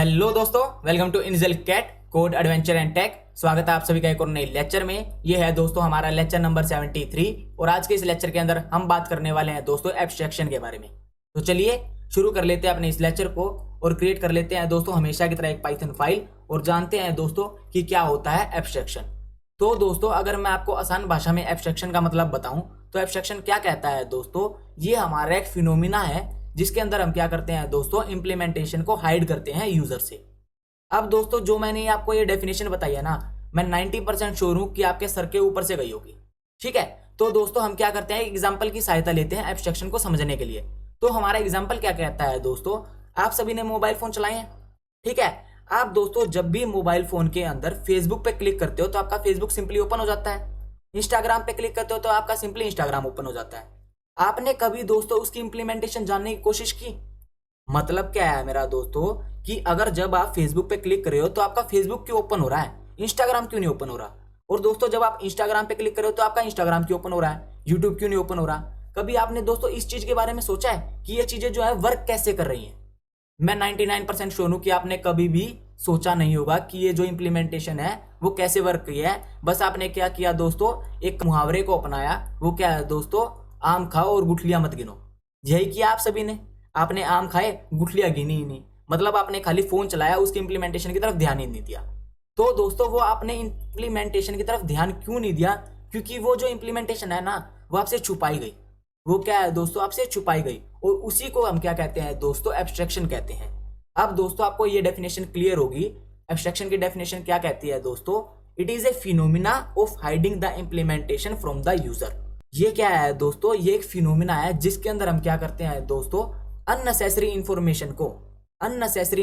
Hello दोस्तों, welcome to इनजेल cat code adventure and tech. स्वागत है आप सभी का एक और नए लेक्चर में। ये है दोस्तों हमारा लेक्चर नंबर 73 और आज के इस लेक्चर के अंदर हम बात करने वाले हैं दोस्तों एब्स्ट्रैक्शन के बारे में। तो चलिए शुरू कर लेते हैं अपने इस लेक्चर को और क्रिएट कर लेते हैं दोस्तों हमेशा की तरह एक पाइथन फाइल और जानते हैं दोस्तों कि क्या होता है एब्स्ट्रैक्शन। तो दोस्तों अगर मैं आपको आसान भाषा में एब्स्ट्रैक्शन का मतलब बताऊं तो एब्स्ट्रैक्शन क्या कहता है दोस्तों, ये हमारा एक फिनोमिना है जिसके अंदर हम क्या करते हैं दोस्तों, इंप्लीमेंटेशन को हाइड करते हैं यूजर से। अब दोस्तों जो मैंने आपको ये डेफिनेशन बताई है ना, मैं 90% श्योर हूं कि आपके सर के ऊपर से गई होगी। ठीक है, तो दोस्तों हम क्या करते हैं, एग्जाम्पल की सहायता लेते हैं एब्स्ट्रैक्शन को समझने के लिए। तो हमारा एग्जाम्पल क्या कहता है दोस्तों, आप सभी ने मोबाइल फोन चलाए हैं। ठीक है, आप दोस्तों जब भी मोबाइल फोन के अंदर फेसबुक पे क्लिक करते हो तो आपका फेसबुक सिंपली ओपन हो जाता है, इंस्टाग्राम पे क्लिक करते हो तो आपका सिंपली इंस्टाग्राम ओपन हो जाता है। आपने कभी दोस्तों उसकी इंप्लीमेंटेशन जानने की कोशिश की? मतलब क्या है मेरा दोस्तों कि अगर जब आप फेसबुक पे क्लिक कर रहे हो तो आपका फेसबुक क्यों ओपन हो रहा है, इंस्टाग्राम क्यों नहीं ओपन हो रहा? और दोस्तों जब आप इंस्टाग्राम पे क्लिक कर रहे हो तो आपका इंस्टाग्राम क्यों ओपन हो रहा है, यूट्यूब क्यों नहीं ओपन हो रहा? कभी आपने दोस्तों इस चीज के बारे में सोचा है कि ये चीजें जो है वर्क कैसे कर रही हैं? मैं 99% श्योर हूं कि आपने कभी भी सोचा नहीं होगा कि ये जो इंप्लीमेंटेशन है वो कैसे वर्क किया है। बस आपने क्या किया दोस्तों, एक मुहावरे को अपनाया। वो क्या है दोस्तों, आम खाओ और गुठलियां मत गिनो। यही किया आप सभी ने, आपने आम खाए गुठलियां गिनी ही नहीं। मतलब आपने खाली फोन चलाया, उसकी इंप्लीमेंटेशन की तरफ ध्यान ही नहीं दिया। तो दोस्तों वो आपने इंप्लीमेंटेशन की तरफ ध्यान क्यों नहीं दिया? क्योंकि वो जो इंप्लीमेंटेशन है ना वो आपसे छुपाई गई। वो क्या है दोस्तों, आपसे छुपाई गई और उसी को हम क्या कहते हैं दोस्तों, एब्स्ट्रैक्शन कहते हैं। अब दोस्तों आपको ये डेफिनेशन क्लियर होगी। एब्स्ट्रैक्शन की डेफिनेशन क्या कहती है दोस्तों, it is a phenomena of hiding the implementation from the user. ये क्या है दोस्तों, ये एक फिनोमिना है जिसके अंदर हम क्या करते हैं दोस्तों, अननेसेसरी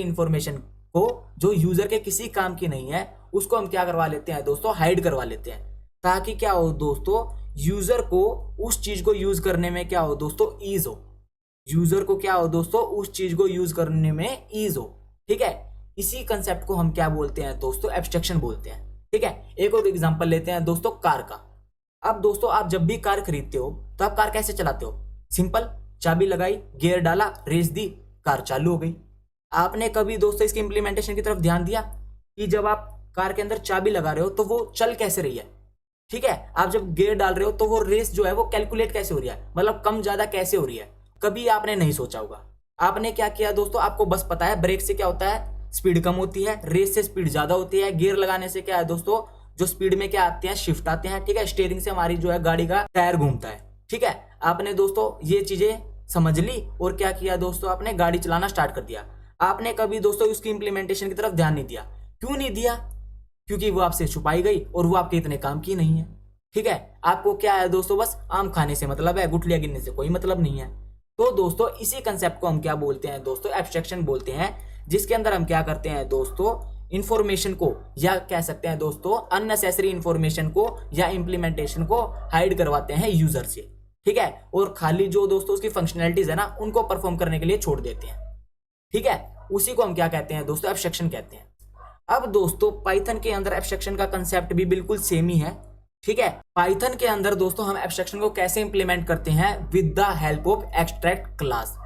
इंफॉर्मेशन को जो यूजर के किसी काम की नहीं है उसको हम क्या करवा लेते हैं दोस्तों, हाइड करवा लेते हैं। ताकि क्या हो दोस्तों, यूजर को उस चीज को यूज करने में क्या हो दोस्तों, ईज हो। यूजर को क्या हो दोस्तों, उस चीज को यूज करने में ईज हो। ठीक है, इसी कंसेप्ट को हम क्या बोलते हैं दोस्तों, एब्स्ट्रैक्शन बोलते हैं। ठीक है, एक और एग्जांपल लेते हैं दोस्तों कार का। अब दोस्तों आप जब भी कार खरीदते हो तो आप कार कैसे चलाते हो? सिंपल, चाबी लगाई, गियर डाला, रेस दी, कार चालू हो गई। आपने कभी दोस्तों इसकी इंप्लीमेंटेशन की तरफ ध्यान दिया कि जब आप कार के अंदर चाबी लगा रहे हो तो वो चल कैसे रही है? ठीक है, आप जब गियर डाल रहे हो तो वो रेस जो है वो कैलकुलेट कैसे हो रही है, मतलब कम ज्यादा कैसे हो रही है? कभी आपने नहीं सोचा होगा। आपने क्या किया दोस्तों, आपको बस पता है ब्रेक से क्या होता है, स्पीड कम होती है, रेस से स्पीड ज्यादा होती है, गियर लगाने से क्या है दोस्तों, जो स्पीड में क्या आते हैं, शिफ्ट आते हैं। ठीक है, स्टीयरिंग से हमारी जो है गाड़ी का टायर घूमता है। ठीक है, आपने दोस्तों ये चीजें समझ ली और क्या किया दोस्तों, आपने गाड़ी चलाना स्टार्ट कर दिया। आपने कभी दोस्तों उसकी इंप्लीमेंटेशन की तरफ ध्यान नहीं दिया। क्यों नहीं दिया? क्योंकि वो आपसे छुपाई गई और वो आपके इतने काम की नहीं है। ठीक है, आपको क्या है दोस्तों, बस आम खाने से मतलब है, गुठलियां गिनने से कोई मतलब नहीं है। तो दोस्तों इसी कंसेप्ट को हम क्या बोलते हैं दोस्तों, एब्स्ट्रैक्शन बोलते हैं, जिसके अंदर हम क्या करते हैं दोस्तों, इंफॉर्मेशन को या कह सकते हैं दोस्तों अननेसेसरी इंफॉर्मेशन को या इंप्लीमेंटेशन को हाइड करवाते हैं यूजर से। ठीक है, और खाली जो दोस्तों उसकी फंक्शनैलिटीज है ना उनको परफॉर्म करने के लिए छोड़ देते हैं। ठीक है, उसी को हम क्या कहते हैं दोस्तों, एब्स्ट्रैक्शन कहते हैं। अब दोस्तों पाइथन के अंदर एब्स्ट्रैक्शन का कंसेप्ट भी बिल्कुल सेम ही है। ठीक है, पाइथन के अंदर दोस्तों हम एब्स्ट्रैक्शन को कैसे इंप्लीमेंट करते हैं, with the help of abstract class.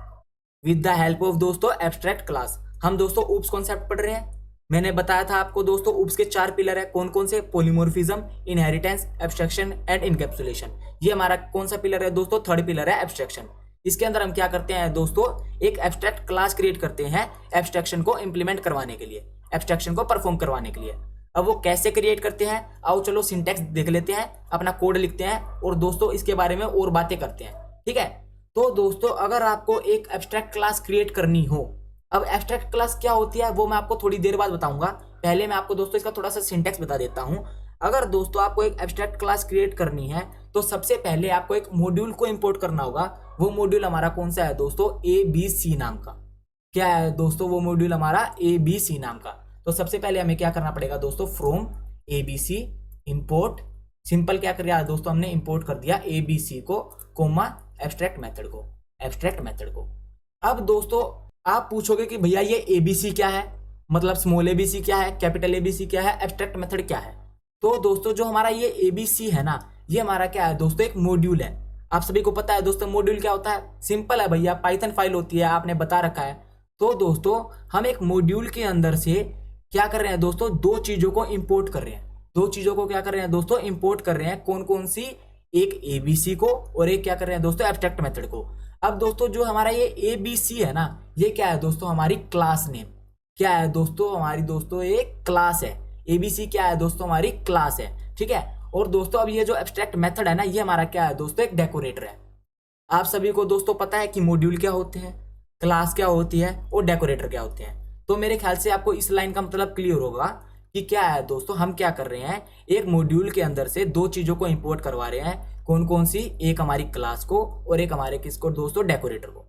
With the help of दोस्तों एब्स्ट्रैक्ट क्लास। हम दोस्तों ऊप्स कॉन्सेप्ट पढ़ रहे हैं। मैंने बताया था आपको दोस्तों ऊप्स के 4 पिलर है। कौन कौन से? Polymorphism, inheritance, abstraction and encapsulation. ये हमारा कौन सा पिलर है दोस्तों, 3rd पिलर है एब्स्ट्रैक्शन। इसके अंदर हम क्या करते हैं दोस्तों, एक एब्स्ट्रैक्ट क्लास क्रिएट करते हैं एब्स्ट्रैक्शन को इंप्लीमेंट करवाने के लिए, एब्स्ट्रैक्शन को परफॉर्म करवाने के लिए। अब वो कैसे क्रिएट करते हैं, आओ चलो सिंटैक्स देख लेते हैं, अपना कोड लिखते हैं और दोस्तों इसके बारे में और बातें करते हैं। ठीक है, तो दोस्तों अगर आपको एक एब्स्ट्रैक्ट क्लास क्रिएट करनी हो, अब एब्स्ट्रैक्ट क्लास क्या होती है वो मैं आपको थोड़ी देर बाद बताऊंगा। पहले मैं आपको दोस्तों इसका थोड़ा सा सिंटैक्स बता देता हूं। अगर दोस्तों आपको एक एब्स्ट्रैक्ट क्लास क्रिएट करनी है तो सबसे पहले आपको एक मॉड्यूल को इंपोर्ट करना होगा। वो मॉड्यूल हमारा कौन सा है दोस्तों, ABC नाम का। क्या है दोस्तों वो मॉड्यूल हमारा, ABC नाम का। तो सबसे पहले हमें क्या करना पड़ेगा दोस्तों, फ्रॉम ABC इंपोर्ट, सिंपल क्या कर दिया दोस्तों, हमने इंपोर्ट कर दिया ABC को कोमा एब्स्ट्रैक्ट मेथड को। अब दोस्तों आप पूछोगे कि भैया ये ABC क्या है, मतलब स्मॉल ABC क्या है, कैपिटल ABC क्या है, एब्स्ट्रैक्ट मेथड क्या है? तो दोस्तों जो हमारा ये ABC है ना, ये हमारा क्या है दोस्तों, एक मॉड्यूल है। आप सभी को पता है दोस्तों मॉड्यूल क्या होता है, सिंपल है भैया, पाइथन फाइल होती है, आपने बता रखा है। तो दोस्तों हम एक मॉड्यूल के अंदर से क्या कर रहे हैं दोस्तों, दो चीजों को इंपोर्ट कर रहे हैं। दो चीजों को क्या कर रहे हैं दोस्तों, इंपोर्ट कर रहे हैं। कौन कौन सी, एक एबीसी को और एक क्या कर रहे हैं दोस्तों, एब्स्ट्रैक्ट मेथड को। अब दोस्तों जो हमारा ये एबीसी है ना, ये क्या है दोस्तों, हमारी क्लास नेम। क्या है दोस्तों, हमारी दोस्तों एक क्लास है। एबीसी क्या है दोस्तों, हमारी क्लास है, ठीक है। और दोस्तों अब ये जो एब्स्ट्रैक्ट मेथड है ना, ये हमारा क्या है दोस्तों, एक डेकोरेटर है। आप सभी को दोस्तों पता है कि मॉड्यूल क्या होते हैं, क्लास क्या होती है और डेकोरेटर क्या होते हैं। तो मेरे ख्याल से आपको इस लाइन का मतलब क्लियर होगा कि क्या है दोस्तों, हम क्या कर रहे हैं, एक मॉड्यूल के अंदर से दो चीजों को इंपोर्ट करवा रहे हैं। कौन कौन सी, एक हमारी क्लास को और एक हमारे किसको दोस्तों, डेकोरेटर को,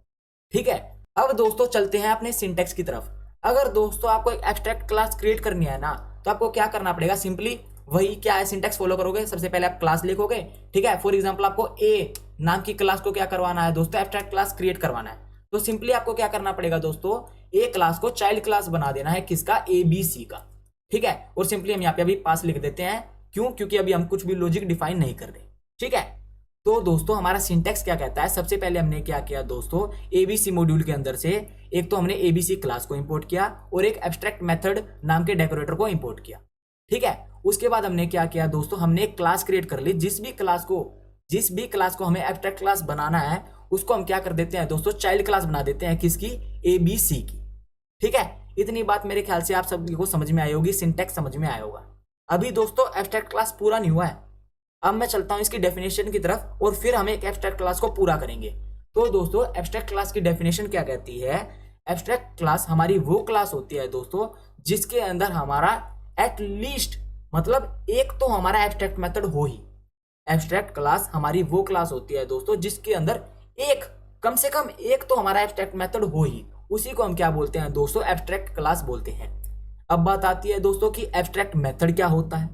ठीक है। अब दोस्तों चलते हैं अपने सिंटेक्स की तरफ। अगर दोस्तों आपको एक एब्स्ट्रैक्ट क्लास क्रिएट करनी है ना, तो आपको क्या करना पड़ेगा, सिंपली वही क्या है, सिंटेक्स फॉलो करोगे। सबसे पहले आप क्लास लिखोगे, ठीक है। फॉर एग्जांपल आपको ए नाम की क्लास को क्या करवाना है दोस्तों, एब्स्ट्रैक्ट क्लास क्रिएट करवाना है। तो सिंपली आपको क्या करना पड़ेगा दोस्तों, ए क्लास को चाइल्ड क्लास बना देना है, किसका, एबीसी का, ठीक है। और सिंपली हम यहाँ पे अभी पास लिख देते हैं, क्यों, क्योंकि अभी हम कुछ भी लॉजिक डिफाइन नहीं कर रहे, ठीक है। तो दोस्तों हमारा सिंटेक्स क्या कहता है, सबसे पहले हमने क्या किया दोस्तों, एबीसी मॉड्यूल के अंदर से एक तो हमने एबीसी क्लास को इंपोर्ट किया और एक एब्स्ट्रैक्ट मेथड नाम के डेकोरेटर को इंपोर्ट किया, ठीक है। उसके बाद हमने क्या किया दोस्तों, हमने एक क्लास क्रिएट कर ली। जिस भी क्लास को हमें एब्स्ट्रैक्ट क्लास बनाना है, उसको हम क्या कर देते हैं दोस्तों, चाइल्ड क्लास बना देते हैं, किसकी, एबीसी की, ठीक है। इतनी बात मेरे ख्याल से आप सभी को समझ में आई होगी, सिंटेक्स समझ में आया होगा। अभी दोस्तों एब्स्ट्रैक्ट क्लास पूरा नहीं हुआ है, अब मैं चलता हूं इसकी डेफिनेशन की तरफ और फिर हम एक एब्स्ट्रैक्ट क्लास को पूरा करेंगे। तो दोस्तों एब्स्ट्रैक्ट क्लास की डेफिनेशन क्या कहती है, एब्स्ट्रैक्ट क्लास हमारी वो क्लास होती है दोस्तों जिसके अंदर हमारा एटलीस्ट, मतलब एक तो हमारा एब्स्ट्रैक्ट मेथड हो ही। एब्स्ट्रैक्ट क्लास हमारी वो क्लास होती है दोस्तों जिसके अंदर एक, कम से कम एक तो हमारा एब्स्ट्रैक्ट मेथड हो ही, उसी को हम क्या बोलते हैं दोस्तों, एब्स्ट्रैक्ट क्लास बोलते हैं। अब बात आती है दोस्तों कि एब्स्ट्रैक्ट मेथड क्या होता है,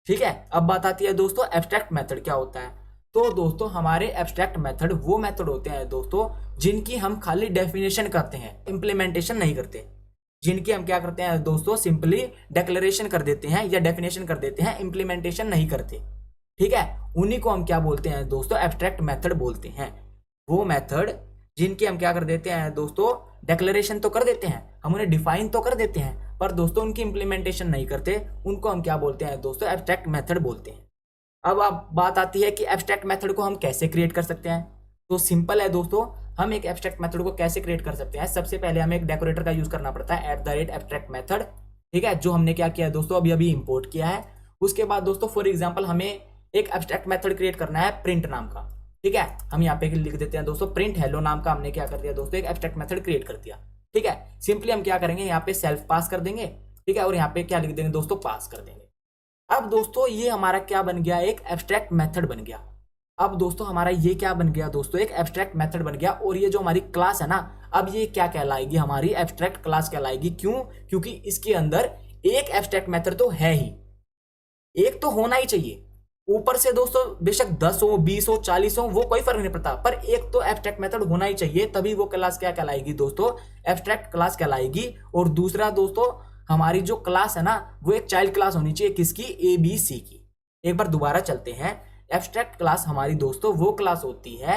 ठीक है। अब बात आती है दोस्तों एब्स्ट्रैक्ट मेथड क्या होता है। तो दोस्तों हमारे एब्स्ट्रैक्ट मेथड वो मेथड होते हैं दोस्तों जिनकी हम खाली डेफिनेशन करते हैं, इंप्लीमेंटेशन नहीं करते। जिनकी हम क्या करते हैं दोस्तों, सिंपली डिक्लेरेशन कर देते हैं या डेफिनेशन कर देते हैं, इंप्लीमेंटेशन नहीं करते, ठीक है। उन्हीं को हम क्या बोलते हैं दोस्तों, एब्स्ट्रैक्ट मेथड बोलते हैं। वो मेथड जिनकी हम क्या कर देते हैं दोस्तों, डिक्लेरेशन तो कर देते हैं, हम उन्हें डिफाइन तो कर देते हैं, पर दोस्तों उनकी इंप्लीमेंटेशन नहीं करते, उनको हम क्या बोलते हैं दोस्तों, एब्स्ट्रैक्ट मेथड बोलते हैं। अब बात आती है कि एब्स्ट्रैक्ट मेथड को हम कैसे क्रिएट कर सकते हैं। तो सिंपल है दोस्तों, हम एक एब्स्ट्रैक्ट मेथड को कैसे क्रिएट कर सकते हैं। सबसे पहले हमें एक डेकोरेटर का यूज करना पड़ता है, @abstract मेथड, ठीक है, जो हमने क्या किया दोस्तों, अभी इंपोर्ट किया है। उसके बाद दोस्तों फॉर एग्जाम्पल हमें एक एब्स्ट्रैक्ट मेथड क्रिएट करना है प्रिंट नाम का, ठीक है। हम यहाँ पे लिख देते हैं दोस्तों प्रिंट हेलो नाम का, हमने क्या कर दिया दोस्तों, एक एब्स्ट्रैक्ट मेथड क्रिएट कर दिया, ठीक है। सिंपली हम क्या करेंगे, यहाँ पे सेल्फ पास कर देंगे, ठीक है, और यहाँ पे क्या लिख देंगे दोस्तों, पास कर देंगे। अब दोस्तों ये हमारा क्या बन गया, एक एब्स्ट्रैक्ट मेथड बन गया। अब दोस्तों हमारा ये क्या बन गया दोस्तों, एक एब्स्ट्रैक्ट मेथड बन गया। और ये जो हमारी क्लास है ना, अब ये क्या कहलाएगी, हमारी एब्स्ट्रैक्ट क्लास कहलाएगी। क्यों, क्योंकि इसके अंदर एक एब्स्ट्रैक्ट मेथड तो है ही, एक तो होना ही चाहिए। ऊपर से दोस्तों बेशक 10 हो, 20 हो, 40 हो, वो कोई फर्क नहीं पड़ता, पर एक तो एब्स्ट्रैक्ट मेथड होना ही चाहिए, तभी वो क्लास क्या कहलाएगी दोस्तों, एब्स्ट्रैक्ट क्लास कहलाएगी। और दूसरा दोस्तों हमारी जो क्लास है ना, वो एक चाइल्ड क्लास होनी चाहिए, किसकी, एबीसी की। एक बार दोबारा चलते हैं, एब्स्ट्रैक्ट क्लास हमारी दोस्तों वो क्लास होती है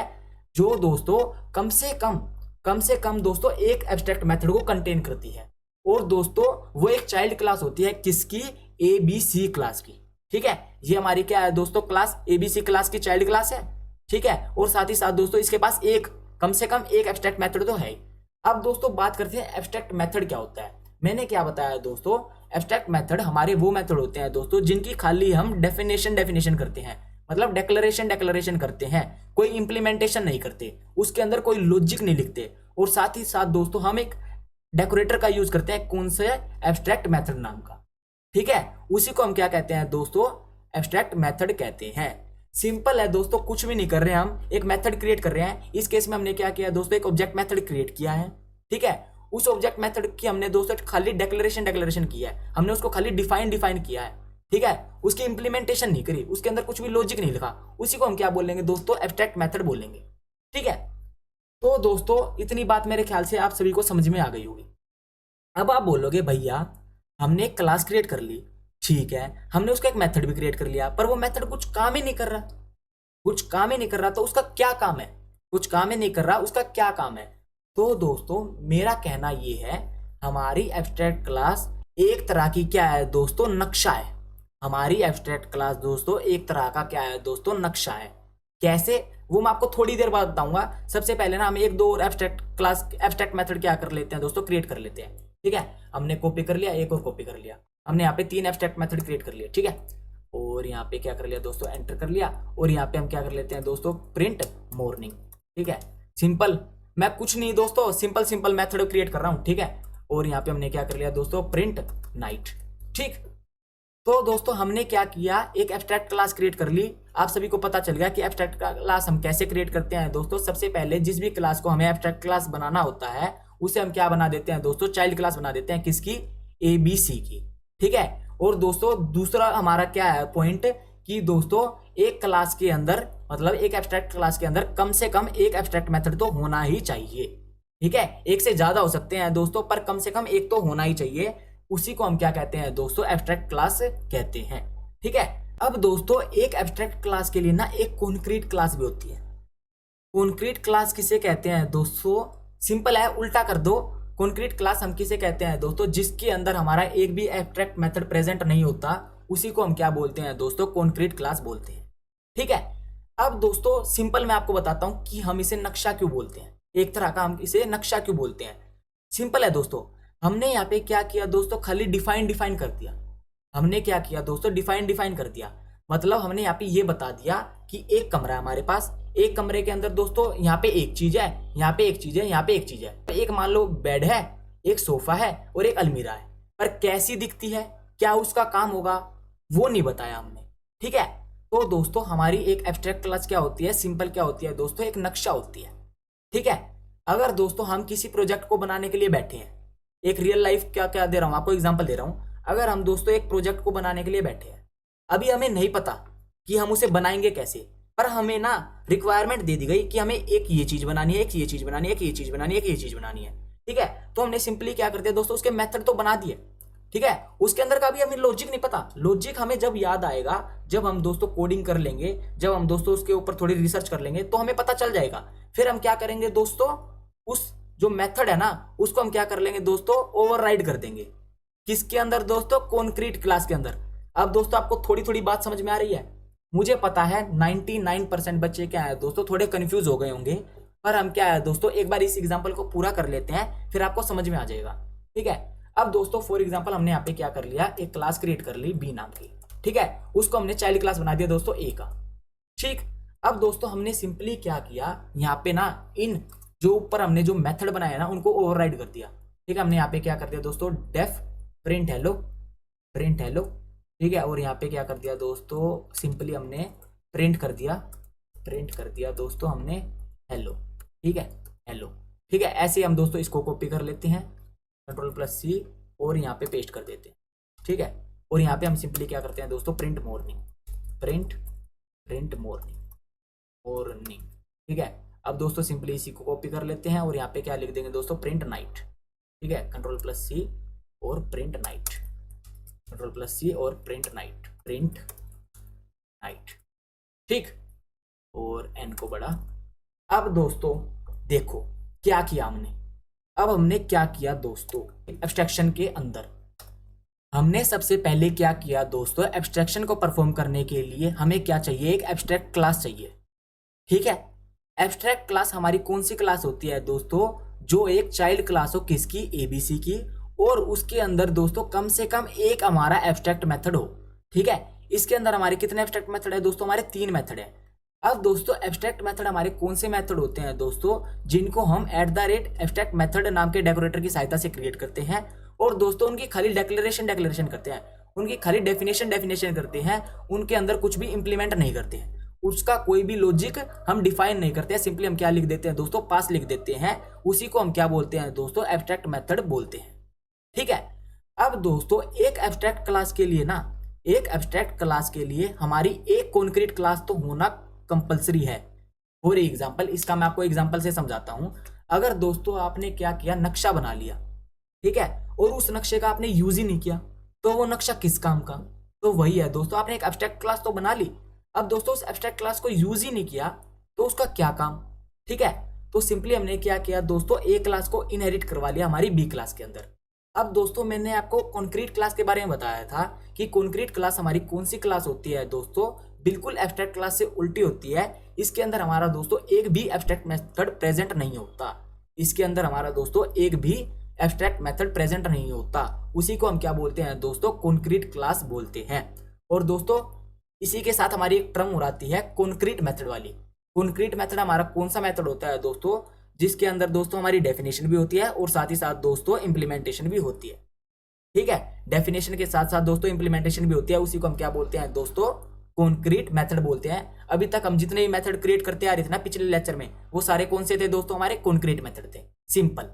जो दोस्तों कम से कम दोस्तों एक एब्स्ट्रैक्ट मेथड को कंटेन करती है। और दोस्तों वो एक चाइल्ड क्लास होती है, किसकी, एबीसी क्लास की, ठीक है। ये हमारी क्या है दोस्तों, क्लास एबीसी क्लास की चाइल्ड क्लास है, ठीक है। और साथ ही साथ दोस्तों इसके पास एक, कम से कम एक एब्स्ट्रैक्ट मेथड तो है। अब दोस्तों बात करते हैं एब्स्ट्रैक्ट मेथड क्या होता है। मैंने क्या बताया दोस्तों, एब्स्ट्रैक्ट मेथड हमारे वो मेथड होते हैं दोस्तों जिनकी खाली हम डेफिनेशन करते हैं, मतलब डेक्लेरेशन करते हैं, कोई इंप्लीमेंटेशन नहीं करते, उसके अंदर कोई लॉजिक नहीं लिखते। और साथ ही साथ दोस्तों हम एक डेकोरेटर का यूज करते हैं, कौन से, एब्स्ट्रैक्ट मेथड नाम का, ठीक है। उसी को हम क्या कहते हैं दोस्तों, एब्स्ट्रैक्ट मेथड कहते हैं। सिंपल है दोस्तों, कुछ भी नहीं कर रहे हैं, हम एक मेथड क्रिएट कर रहे हैं। इस केस में हमने क्या किया दोस्तों, एक ऑब्जेक्ट मेथड क्रिएट किया है, ठीक है। उस ऑब्जेक्ट मेथड की हमने दोस्तों खाली डेक्लेरेशन किया है, हमने उसको खाली डिफाइन किया है, ठीक है। उसकी इंप्लीमेंटेशन नहीं करी, उसके अंदर कुछ भी लॉजिक नहीं लिखा, उसी को हम क्या बोलेंगे दोस्तों, एब्स्ट्रैक्ट मेथड बोलेंगे, ठीक है। तो दोस्तों इतनी बात मेरे ख्याल से आप सभी को समझ में आ गई होगी। अब आप बोलोगे भैया हमने एक क्लास क्रिएट कर ली, ठीक है, हमने उसका एक मेथड भी क्रिएट कर लिया, पर वो मेथड कुछ काम ही नहीं कर रहा, तो उसका क्या काम है, कुछ काम ही नहीं कर रहा, उसका क्या काम है। तो दोस्तों मेरा कहना ये है, हमारी एब्स्ट्रैक्ट क्लास एक तरह की क्या है दोस्तों, नक्शा है। हमारी एब्स्ट्रैक्ट क्लास दोस्तों एक तरह का क्या है दोस्तों, नक्शा है। कैसे, वो मैं आपको थोड़ी देर बाद बताऊंगा। सबसे पहले ना हम एक दो और एब्स्ट्रैक्ट मेथड क्या कर लेते हैं दोस्तों, क्रिएट कर लेते हैं। ठीक है, हमने कॉपी कर लिया, एक और कॉपी कर लिया, हमने यहाँ पे 3 एब्स्ट्रैक्ट मेथड क्रिएट कर लिया। ठीक है, और यहाँ पे क्या कर लिया दोस्तों, एंटर कर लिया, और यहाँ पे हम क्या कर लेते हैं दोस्तों, प्रिंट मॉर्निंग। ठीक है, सिंपल, मैं कुछ नहीं दोस्तों, सिंपल मेथड क्रिएट कर रहा हूँ। ठीक है, और यहाँ पे हमने क्या कर लिया दोस्तों, प्रिंट नाइट। ठीक, तो दोस्तों हमने क्या किया, एक एब्स्ट्रैक्ट क्लास क्रिएट कर ली। आप सभी को पता चल गया कि एब्स्ट्रैक्ट क्लास हम कैसे क्रिएट करते हैं दोस्तों। सबसे पहले जिस भी क्लास को हमें एब्स्ट्रैक्ट क्लास बनाना होता है, उसे हम क्या बना देते हैं दोस्तों, चाइल्ड क्लास बना देते हैं। किसकी, ABC की। ठीक है, और दोस्तों दूसरा हमारा क्या है पॉइंट, कि दोस्तों एक क्लास के अंदर, मतलब एक एब्स्ट्रैक्ट क्लास के अंदर कम से कम एक एब्स्ट्रैक्ट मेथड तो होना ही चाहिए। ठीक है, एक से ज्यादा हो सकते हैं दोस्तों, पर कम से कम एक तो होना ही चाहिए। उसी को हम क्या कहते हैं दोस्तों, एब्स्ट्रैक्ट क्लास कहते हैं। ठीक है, अब दोस्तों एक एब्स्ट्रैक्ट क्लास के लिए ना एक कॉन्क्रीट क्लास भी होती है। कॉन्क्रीट क्लास किसे कहते हैं दोस्तों, सिंपल है, उल्टा कर दो। कॉन्क्रीट क्लास हम किसे कहते हैं दोस्तों, जिसके अंदर हमारा एक भी एब्स्ट्रैक्ट मेथड प्रेजेंट नहीं होता, उसी को हम क्या बोलते हैं दोस्तों, कॉन्क्रीट क्लास बोलते हैं। ठीक है, अब दोस्तों सिंपल मैं आपको बताता हूं कि हम इसे नक्शा क्यों बोलते हैं, एक तरह का हम इसे नक्शा क्यों बोलते हैं। सिंपल है दोस्तों, हमने यहाँ पे क्या किया दोस्तों, खाली डिफाइन कर दिया। हमने क्या किया दोस्तों, डिफाइन कर दिया। मतलब हमने यहाँ पे ये बता दिया कि एक कमरा है हमारे पास, एक कमरे के अंदर दोस्तों यहाँ पे एक चीज है, यहाँ पे एक चीज है, यहाँ पे एक चीज है। एक मान लो बेड है, एक सोफा है और एक अलमीरा है, पर कैसी दिखती है, क्या उसका काम होगा, वो नहीं बताया हमने। ठीक है, तो दोस्तों हमारी एक एब्स्ट्रैक्ट क्लास क्या होती है, सिंपल क्या होती है दोस्तों, एक नक्शा होती है। ठीक है, अगर दोस्तों हम किसी प्रोजेक्ट को बनाने के लिए बैठे हैं, एक रियल लाइफ क्या क्या दे रहा हूं आपको, एग्जांपल दे रहा हूं। अगर हम दोस्तों एक प्रोजेक्ट को बनाने के लिए बैठे हैं, अभी हमें नहीं पता कि हम उसे बनाएंगे कैसे, पर हमें ना रिक्वायरमेंट दे दी गई कि हमें एक ये चीज बनानी है, एक ये चीज बनानी है, एक ये चीज बनानी है, एक ये चीज बनानी है। ठीक है, तो हमने सिंपली क्या करते हैं दोस्तों, उसके मेथड तो बना दिए। ठीक है, उसके अंदर का भी हमें लॉजिक नहीं पता। लॉजिक हमें जब याद आएगा, जब हम दोस्तों कोडिंग कर लेंगे, जब हम दोस्तों उसके ऊपर थोड़ी रिसर्च कर लेंगे, तो हमें पता चल जाएगा। फिर हम क्या करेंगे दोस्तों, उस जो मेथड है ना, उसको हम क्या कर लेंगे दोस्तों, ओवरराइड कर देंगे। किसके अंदर दोस्तों, कॉन्क्रीट क्लास के अंदर। अब दोस्तों आपको थोड़ी थोड़ी बात समझ में आ रही है, मुझे पता है 99% बच्चे क्या है दोस्तों, थोड़े कंफ्यूज हो गए होंगे, पर हम क्या है दोस्तों, एक बार इस एग्जांपल को पूरा कर लेते हैं, फिर आपको समझ में आ जाएगा। ठीक है, अब दोस्तों फॉर एग्जांपल हमने यहाँ पे क्या कर लिया, एक क्लास क्रिएट कर ली बी नाम की। ठीक है, उसको हमने चाइल्ड क्लास बना दिया दोस्तों ए का। ठीक, अब दोस्तों हमने सिंपली क्या किया, यहाँ पे ना इन जो ऊपर हमने जो मेथड बनाया ना, उनको ओवरराइड कर दिया। ठीक है, हमने यहाँ पे क्या कर दिया दोस्तों, डेफ प्रिंट हेलो। ठीक है, और यहाँ पे क्या कर दिया दोस्तों, सिंपली हमने प्रिंट कर दिया दोस्तों हमने हेलो। ठीक है, हेलो। ठीक है, ऐसे हम दोस्तों इसको कॉपी कर लेते हैं, Ctrl+C, और यहाँ पे पेस्ट कर देते हैं। ठीक है, और यहाँ पे हम सिंपली क्या करते हैं दोस्तों, प्रिंट मॉर्निंग। ठीक है, अब दोस्तों सिंपली इसी को कॉपी कर लेते हैं, और यहाँ पे क्या लिख देंगे दोस्तों, प्रिंट नाइट। ठीक है, Ctrl+C और प्रिंट नाइट। ठीक, और एन को बड़ा। अब दोस्तों देखो क्या किया हमने, अब हमने क्या किया दोस्तों, एब्स्ट्रैक्शन के अंदर हमने सबसे पहले क्या किया दोस्तों, एब्स्ट्रैक्शन को परफॉर्म करने के लिए हमें क्या चाहिए, एक एब्स्ट्रैक्ट क्लास चाहिए। ठीक है, एब्स्ट्रैक्ट क्लास हमारी कौन सी क्लास होती है दोस्तों, जो एक चाइल्ड क्लास हो, किसकी, ABC की, और उसके अंदर दोस्तों कम से कम एक हमारा एब्स्ट्रैक्ट मेथड हो। ठीक है, इसके अंदर हमारे कितने एब्स्ट्रैक्ट मेथड है दोस्तों, हमारे 3 मेथड है। अब दोस्तों एब्स्ट्रैक्ट मेथड हमारे कौन से मेथड होते हैं दोस्तों, जिनको हम @abstract मेथड नाम के डेकोरेटर की सहायता से क्रिएट करते हैं, और दोस्तों उनकी खाली डेक्लेरेशन करते हैं, उनकी खाली डेफिनेशन करते हैं, उनके अंदर कुछ भी इंप्लीमेंट नहीं करते हैं, उसका कोई भी लॉजिक हम डिफाइन नहीं करते हैं। सिंपली हम क्या लिख देते हैं दोस्तों, पास लिख देते हैं, उसी को हम क्या बोलते हैं दोस्तों, एब्स्ट्रैक्ट मेथड बोलते हैं। ठीक है, अब दोस्तों एक एब्स्ट्रैक्ट क्लास के लिए हमारी एक कॉन्क्रीट क्लास तो होना कंपलसरी है। फॉर एग्जांपल, इसका मैं आपको एग्जांपल से समझाता हूं। अगर दोस्तों आपने क्या किया, नक्शा बना लिया, ठीक है, और उस नक्शे का आपने यूज ही नहीं किया, तो वो नक्शा किस काम का, तो वही है दोस्तों, आपने एक एब्स्ट्रैक्ट क्लास तो बना ली, अब दोस्तों उस एब्स्ट्रैक्ट क्लास को यूज ही नहीं किया, तो उसका क्या काम। ठीक है, तो सिंपली हमने क्या किया दोस्तों, ए क्लास को इनहेरिट करवा लिया हमारी बी क्लास के अंदर। अब दोस्तों मैंने आपको कॉन्क्रीट क्लास के बारे में बताया था कि कॉन्क्रीट क्लास हमारी कौन सी क्लास होती है दोस्तों, बिल्कुल एब्स्ट्रैक्ट क्लास से उल्टी होती है। इसके अंदर हमारा दोस्तों एक भी एब्स्ट्रैक्ट मेथड प्रेजेंट नहीं होता। इसके अंदर हमारा दोस्तों एक भी एब्स्ट्रैक्ट मेथड प्रेजेंट नहीं होता। उसी को हम क्या बोलते हैं दोस्तों, कॉन्क्रीट क्लास बोलते हैं। और दोस्तों इसी के साथ हमारी एक टर्म हो आती है कॉन्क्रीट मेथड वाली। कॉन्क्रीट मेथड हमारा कौन सा मेथड होता है दोस्तों, जिसके अंदर दोस्तों हमारी डेफिनेशन भी होती है और साथ ही साथ दोस्तों इंप्लीमेंटेशन भी होती है। ठीक है, डेफिनेशन के साथ साथ दोस्तों इंप्लीमेंटेशन भी होती है। उसी को हम क्या बोलते हैं दोस्तों, कॉन्क्रीट मेथड बोलते हैं। अभी तक हम जितने भी मेथड क्रिएट करते आ रहे थे ना पिछले लेक्चर में, वो सारे कौन से थे दोस्तों, हमारे कॉन्क्रीट मेथड थे, सिंपल।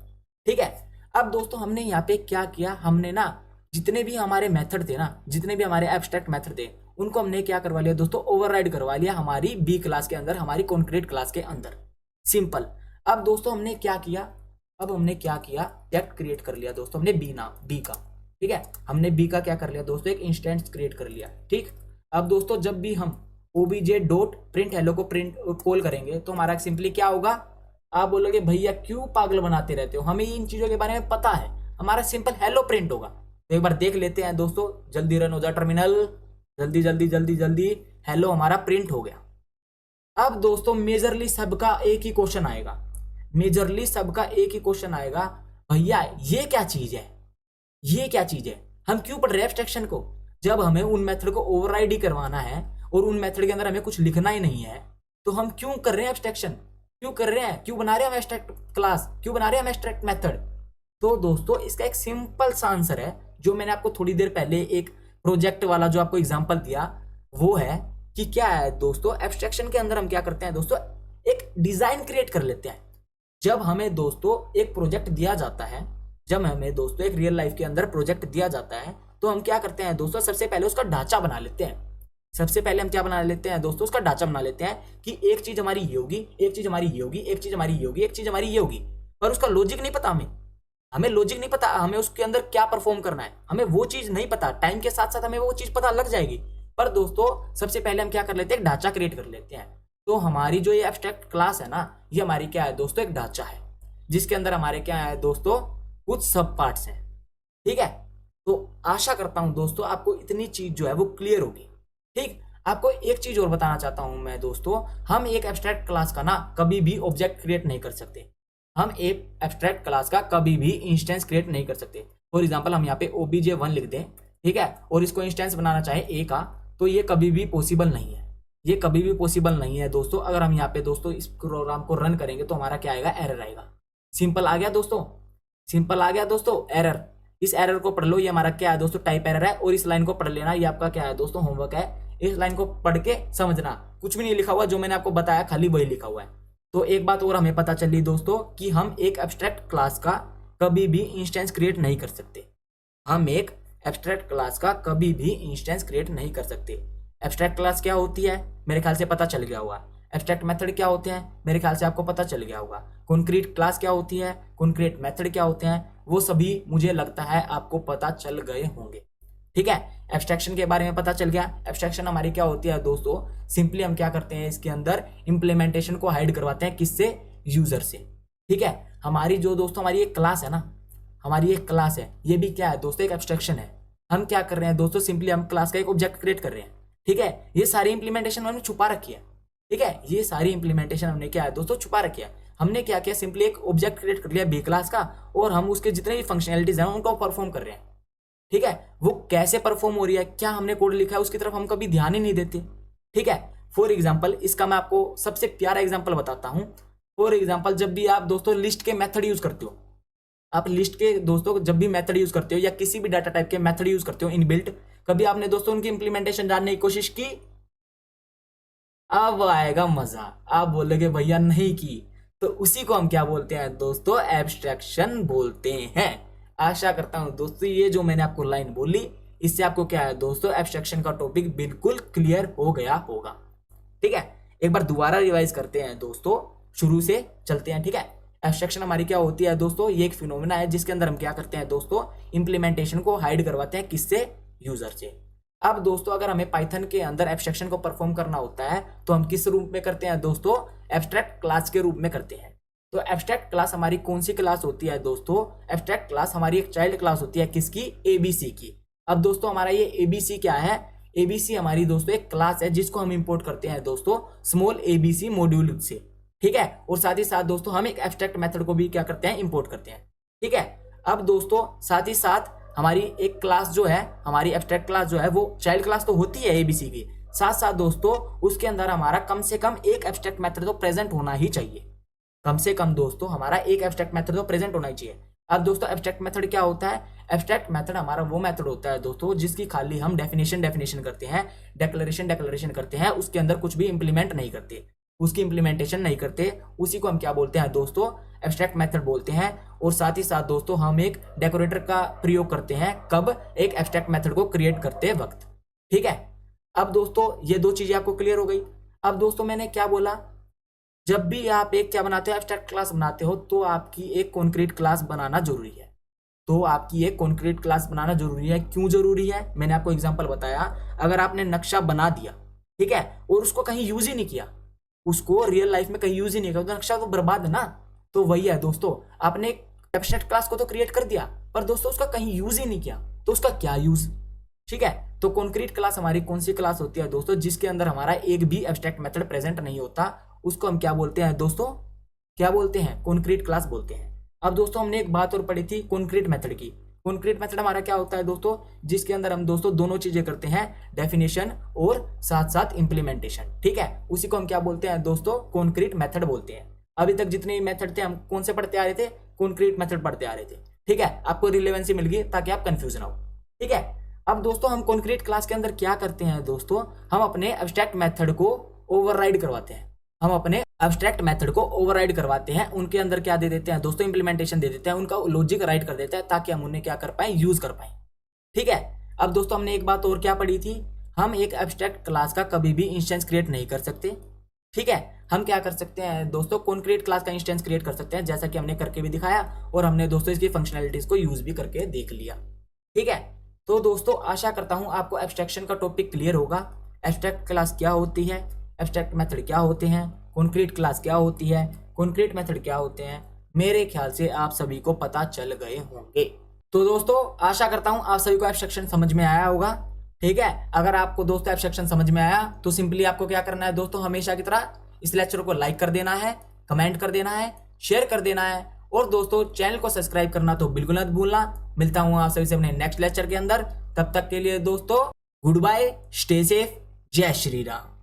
ठीक है, अब दोस्तों हमने यहाँ पे क्या किया, हमने ना जितने भी हमारे मेथड थे ना, जितने भी हमारे एब्स्ट्रैक्ट मेथड थे, उनको हमने क्या करवा लिया दोस्तों, ओवरराइड करवा लिया हमारी बी क्लास के अंदर, हमारी कॉन्क्रीट क्लास के अंदर, सिंपल। अब दोस्तों हमने क्या किया, अब हमने क्या किया, ऑब्जेक्ट क्रिएट कर लिया दोस्तों हमने बी का। ठीक है, हमने बी का क्या कर लिया दोस्तों, एक इंस्टेंस क्रिएट कर लिया। ठीक, अब दोस्तों जब भी हम obj डॉट प्रिंट हेलो को प्रिंट कॉल करेंगे तो हमारा सिंपली क्या होगा, आप बोलोगे भैया क्यों पागल बनाते रहते हो, हमें इन चीजों के बारे में पता है, हमारा सिंपल हेलो प्रिंट होगा। तो एक बार देख लेते हैं दोस्तों, जल्दी रन हो जाए टर्मिनल, जल्दी जल्दी जल्दी जल्दी, हेलो हमारा प्रिंट हो गया। अब दोस्तों मेजरली सबका एक ही क्वेश्चन आएगा, मेजरली सबका एक ही क्वेश्चन आएगा, भैया ये क्या चीज है, ये क्या चीज है, हम क्यों पढ़ रहे हैं एब्स्ट्रैक्शन को, जब हमें उन मेथड को ओवरराइड ही करवाना है और उन मेथड के अंदर हमें कुछ लिखना ही नहीं है, तो हम क्यों कर रहे हैं एब्स्ट्रैक्शन, क्यों कर रहे हैं, क्यों बना रहे हैं हम एब्स्ट्रैक्ट क्लास, क्यों बना रहे हैं हम एब्स्ट्रैक्ट मेथड। तो दोस्तों इसका एक सिंपल सा आंसर है, जो मैंने आपको थोड़ी देर पहले एक प्रोजेक्ट वाला जो आपको एग्जांपल दिया, वो है कि क्या है दोस्तों, एब्स्ट्रैक्शन के अंदर हम क्या करते हैं दोस्तों, एक डिजाइन क्रिएट कर लेते हैं। जब हमें दोस्तों एक प्रोजेक्ट दिया जाता है, जब हमें दोस्तों एक रियल लाइफ के अंदर प्रोजेक्ट दिया जाता है, तो हम क्या करते हैं दोस्तों, सबसे पहले उसका ढांचा बना लेते हैं। सबसे पहले हम क्या बना लेते हैं दोस्तों, उसका ढांचा बना लेते हैं कि एक चीज हमारी ये होगी, एक चीज हमारी ये होगी, एक चीज हमारी ये होगी, एक चीज हमारी ये होगी, पर उसका लॉजिक नहीं पता हमें लॉजिक नहीं पता, हमें उसके अंदर क्या परफॉर्म करना है, हमें वो चीज नहीं पता। टाइम के साथ साथ हमें वो चीज पता लग जाएगी, पर दोस्तों सबसे पहले हम क्या कर लेते हैं, ढांचा क्रिएट कर लेते हैं। तो हमारी जो ये एब्स्ट्रैक्ट क्लास है ना, ये हमारी क्या है दोस्तों, एक ढांचा है, जिसके अंदर हमारे क्या है दोस्तों, कुछ सब पार्ट्स हैं। ठीक है, तो आशा करता हूं दोस्तों आपको इतनी चीज जो है वो क्लियर होगी। ठीक, आपको एक चीज और बताना चाहता हूं मैं दोस्तों, हम एक एब्स्ट्रैक्ट क्लास का ना कभी भी ऑब्जेक्ट क्रिएट नहीं कर सकते, हम एक एब्स्ट्रैक्ट क्लास का कभी भी इंस्टेंस क्रिएट नहीं कर सकते। फॉर एग्जांपल हम यहाँ पे obj1 लिख दें, ठीक है, और इसको इंस्टेंस बनाना चाहे ए का, तो ये कभी भी पॉसिबल नहीं है, ये कभी भी पॉसिबल नहीं है दोस्तों। अगर हम यहाँ पे दोस्तों इस प्रोग्राम को रन करेंगे तो हमारा क्या आएगा, एरर आएगा। सिंपल आ गया दोस्तों, सिंपल आ गया दोस्तों, एरर। इस एरर को पढ़ लो, ये हमारा क्या है दोस्तों, टाइप एरर है, और इस लाइन को पढ़ लेना, ये आपका क्या है दोस्तों, होमवर्क है। इस लाइन को पढ़ के समझना, कुछ भी नहीं लिखा हुआ, जो मैंने आपको बताया खाली वही लिखा हुआ है। तो एक बात और हमें पता चली दोस्तों कि हम एक एब्स्ट्रैक्ट क्लास का कभी भी इंस्टेंस क्रिएट नहीं कर सकते, हम एक एब्स्ट्रैक्ट क्लास का कभी भी इंस्टेंस क्रिएट नहीं कर सकते। एब्स्ट्रैक्ट क्लास क्या होती है, मेरे ख्याल से पता चल गया होगा। एब्स्ट्रैक्ट मेथड क्या होते हैं, मेरे ख्याल से आपको पता चल गया होगा। कॉन्क्रीट क्लास क्या होती है, कॉन्क्रीट मेथड क्या होते हैं, वो सभी मुझे लगता है आपको पता चल गए होंगे। ठीक है, एब्स्ट्रैक्शन के बारे में पता चल गया। एब्स्ट्रैक्शन हमारी क्या होती है दोस्तों, सिंपली हम क्या करते हैं, इसके अंदर इंप्लीमेंटेशन को हाइड करवाते हैं, किससे, यूजर से। ठीक है, हमारी जो दोस्तों हमारी एक क्लास है ना, हमारी एक क्लास है, ये भी क्या है दोस्तों, एक एब्स्ट्रैक्शन है। हम क्या कर रहे हैं दोस्तों, सिंपली हम क्लास का एक ऑब्जेक्ट क्रिएट कर रहे हैं। ठीक है, ये सारी इंप्लीमेंटेशन हमने छुपा रखी है। ठीक है, ये सारी इंप्लीमेंटेशन हमने क्या है दोस्तों, छुपा रखी है। हमने क्या किया, सिंपली एक ऑब्जेक्ट क्रिएट कर लिया बी क्लास का, और हम उसके जितने भी फंक्शनैलिटीज हैं उनको परफॉर्म कर रहे हैं। ठीक है, वो कैसे परफॉर्म हो रही है, क्या हमने कोड लिखा है, उसकी तरफ हम कभी ध्यान ही नहीं देते। ठीक है, फॉर एग्जाम्पल इसका मैं आपको सबसे प्यारा एग्जाम्पल बताता हूं। फॉर एग्जाम्पल जब भी आप दोस्तों लिस्ट के मेथड यूज करते हो, आप लिस्ट के दोस्तों जब भी मेथड यूज करते हो या किसी भी डाटा टाइप के मेथड यूज करते हो इनबिल्ट, कभी आपने दोस्तों उनकी इंप्लीमेंटेशन जानने की कोशिश की, अब आएगा मजा, आप बोलोगे भैया नहीं की। तो उसी को हम क्या बोलते हैं दोस्तों, एब्स्ट्रैक्शन बोलते हैं। आशा करता हूं दोस्तों ये जो मैंने आपको लाइन बोली, इससे आपको क्या है दोस्तों, एब्स्ट्रैक्शन का टॉपिक बिल्कुल क्लियर हो गया होगा। ठीक है, एक बार दोबारा रिवाइज करते हैं दोस्तों, शुरू से चलते हैं। ठीक है, एब्स्ट्रैक्शन हमारी क्या होती है दोस्तों, ये एक फिनोमेना है जिसके अंदर हम क्या करते हैं दोस्तों, इंप्लीमेंटेशन को हाइड करवाते हैं, किससे, यूजर से। अब दोस्तों अगर हमें पाइथन के अंदर एब्स्ट्रैक्शन को परफॉर्म करना होता है तो हम किस रूप में करते हैं दोस्तों, एब्स्ट्रैक्ट क्लास के रूप में करते हैं। तो एब्स्ट्रैक्ट क्लास हमारी कौन सी क्लास होती है दोस्तों? एब्स्ट्रैक्ट क्लास हमारी एक चाइल्ड क्लास होती है, किसकी? एबीसी की। अब दोस्तों हमारा ये एबीसी क्या है? एबीसी हमारी दोस्तों एक क्लास है जिसको हम इंपोर्ट करते हैं दोस्तों स्मॉल एबीसी मॉड्यूल से, ठीक है। और साथ ही साथ दोस्तों हम एक एब्स्ट्रैक्ट मेथड को भी क्या करते हैं? इंपोर्ट करते हैं, ठीक है। अब दोस्तों साथ ही साथ हमारी एक क्लास जो है, हमारी एब्स्ट्रैक्ट क्लास जो है वो चाइल्ड क्लास तो होती है एबीसी की, साथ साथ दोस्तों उसके अंदर हमारा कम से कम एक एब्स्ट्रैक्ट मेथड तो प्रेजेंट होना ही चाहिए। कम से कम दोस्तों हमारा एक एब्स्ट्रैक्ट मेथड तो प्रेजेंट होना ही चाहिए। अब दोस्तों एब्स्ट्रैक्ट मेथड क्या होता है? एब्स्ट्रैक्ट मेथड हमारा वो मेथड होता है दोस्तों जिसकी खाली हम डेफिनेशन करते हैं, डिक्लेरेशन करते हैं, उसके अंदर कुछ भी इंप्लीमेंट नहीं करते, उसकी इंप्लीमेंटेशन नहीं करते, उसी को हम क्या बोलते हैं दोस्तों? एब्स्ट्रैक्ट मेथड बोलते हैं। और साथ ही साथ दोस्तों हम एक डेकोरेटर का प्रयोग करते हैं, कब? एक एब्स्ट्रैक्ट मेथड को क्रिएट करते वक्त, ठीक है। अब दोस्तों ये दो चीजें आपको क्लियर हो गई। अब दोस्तों मैंने क्या बोला? जब भी आप एक क्या बनाते हो? एब्स्ट्रैक्ट क्लास बनाते हो, तो आपकी एक कॉन्क्रीट क्लास बनाना जरूरी है। तो आपकी एक कॉन्क्रीट क्लास बनाना जरूरी है। क्यों जरूरी है? मैंने आपको एग्जांपल बताया। अगर आपने नक्शा बना दिया, ठीक है, और उसको कहीं यूज ही नहीं किया, उसको रियल लाइफ में कहीं यूज ही नहीं किया, तो नक्शा तो बर्बाद है ना। तो वही है दोस्तों, आपने एक एब्स्ट्रैक्ट क्लास को तो क्रिएट कर दिया, पर दोस्तों उसका कहीं यूज ही नहीं किया, तो उसका क्या यूज, ठीक है। तो कॉन्क्रीट क्लास हमारी कौन सी क्लास होती है दोस्तों? जिसके अंदर हमारा एक भी एब्स्ट्रैक्ट मेथड प्रेजेंट नहीं होता, उसको हम क्या बोलते हैं दोस्तों? क्या बोलते हैं? कॉन्क्रीट क्लास बोलते हैं। अब दोस्तों हमने एक बात और पढ़ी थी कॉन्क्रीट मेथड की। कॉन्क्रीट मेथड हमारा क्या होता है दोस्तों? जिसके अंदर हम दोस्तों दोनों चीजें करते हैं, डेफिनेशन और साथ साथ इंप्लीमेंटेशन, ठीक है। उसी को हम क्या बोलते हैं दोस्तों? कॉन्क्रीट मेथड बोलते हैं। अभी तक जितने मेथड थे हम कौन से पढ़ते आ रहे थे? कॉन्क्रीट मेथड पढ़ते आ रहे थे, ठीक है। आपको रिलेवेंसी मिल गई ताकि आप कंफ्यूज ना हो, ठीक है। अब दोस्तों हम कॉन्क्रीट क्लास के अंदर क्या करते हैं दोस्तों? हम अपने एब्स्ट्रैक्ट मेथड को ओवरराइड करवाते हैं। हम अपने एब्स्ट्रैक्ट मेथड को ओवरराइड करवाते हैं, उनके अंदर क्या दे देते हैं दोस्तों? इंप्लीमेंटेशन दे देते हैं, उनका लॉजिक राइट कर देते हैं ताकि हम उन्हें क्या कर पाए? यूज कर पाए, ठीक है। अब दोस्तों हमने एक बात और क्या पढ़ी थी? हम एक एब्स्ट्रैक्ट क्लास का कभी भी इंस्टेंस क्रिएट नहीं कर सकते, ठीक है। हम क्या कर सकते हैं दोस्तों? कॉन्क्रीट क्लास का इंस्टेंस क्रिएट कर सकते हैं, जैसा कि हमने करके भी दिखाया और हमने दोस्तों इसकी फंक्शनैलिटीज को यूज भी करके देख लिया, ठीक है। तो दोस्तों आशा करता हूं आपको एब्स्ट्रैक्शन का टॉपिक क्लियर होगा। एब्स्ट्रैक्ट क्लास क्या होती है, एब्स्ट्रैक्ट मेथड क्या होते हैं, कॉन्क्रीट क्लास क्या होती है, कॉन्क्रीट मेथड क्या होते हैं, मेरे ख्याल से आप सभी को पता चल गए होंगे। तो दोस्तों आशा करता हूं आप सभी को एब्स्ट्रैक्शन समझ में आया होगा, ठीक है। अगर आपको दोस्तों एब्स्ट्रैक्शन समझ में आया तो सिंपली आपको क्या करना है दोस्तों? हमेशा की तरह इस लेक्चर को लाइक कर देना है, कमेंट कर देना है, शेयर कर देना है, और दोस्तों चैनल को सब्सक्राइब करना तो बिल्कुल मत भूलना। मिलता हूं आप सभी से अपने नेक्स्ट लेक्चर के अंदर। तब तक के लिए दोस्तों गुड बाय, स्टे सेफ, जय श्री राम।